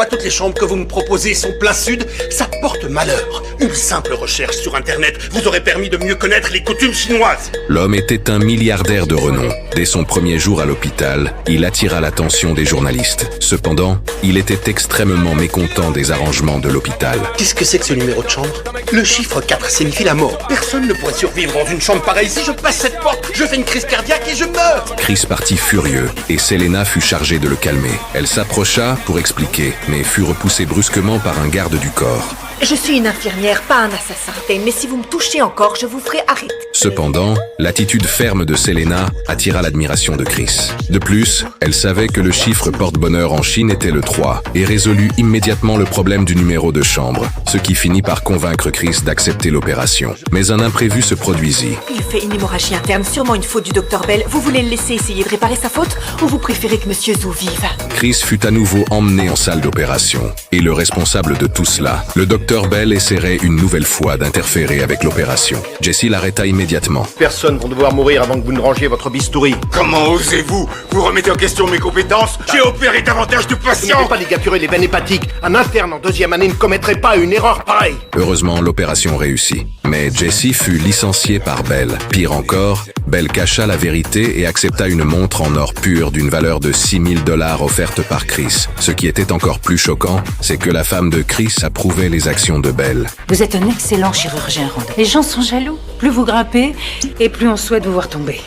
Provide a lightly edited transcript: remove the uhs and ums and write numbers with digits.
quoi toutes les chambres que vous me proposez sont plein sud? Ça porte malheur. Une simple recherche sur Internet vous aurait permis de mieux connaître les coutumes chinoises. L'homme était un milliardaire de renom. Dès son premier jour à l'hôpital, il attira l'attention des journalistes. Cependant, il était extrêmement mécontent des arrangements de l'hôpital. Qu'est-ce que c'est que ce numéro de chambre? Le chiffre 4 signifie la mort. Personne ne pourrait survivre dans une chambre pareille. Si je passe cette porte, je fais une crise cardiaque et je meurs. Chris partit furieux et Selena fut chargée de le calmer. Elle s'approcha pour expliquer, mais fut repoussée brusquement par un garde du corps. Je suis une infirmière, pas un assassin. Mais si vous me touchez encore, je vous ferai arrêter. Cependant, l'attitude ferme de Selena attira l'admiration de Chris. De plus, elle savait que le chiffre porte-bonheur en Chine était le 3 et résolut immédiatement le problème du numéro de chambre, ce qui finit par convaincre Chris d'accepter l'opération. Mais un imprévu se produisit. Il fait une hémorragie interne, sûrement une faute du docteur Bell. Vous voulez le laisser essayer de réparer sa faute ou vous préférez que Monsieur Zhou vive? Chris fut à nouveau emmené en salle d'opération. Et le responsable de tout cela, le docteur Bell essaierait une nouvelle fois d'interférer avec l'opération. Jesse l'arrêta immédiatement. Personne vont devoir mourir avant que vous ne rangiez votre bistouri. Comment osez-vous? Vous remettez en question mes compétences? J'ai opéré davantage de Vous patients! n'avez pas ligaturer les veines hépatiques. Un interne en deuxième année ne commettrait pas une erreur pareille. Heureusement, l'opération réussit. Mais Jesse fut licencié par Bell. Pire encore, Bell cacha la vérité et accepta une montre en or pur d'une valeur de $6 000 offerte par Chris. Ce qui était encore plus choquant, c'est que la femme de Chris approuvait les actions de Bell. Vous êtes un excellent chirurgien, Randall. Les gens sont jaloux. Plus vous grimpez, et plus on souhaite vous voir tomber.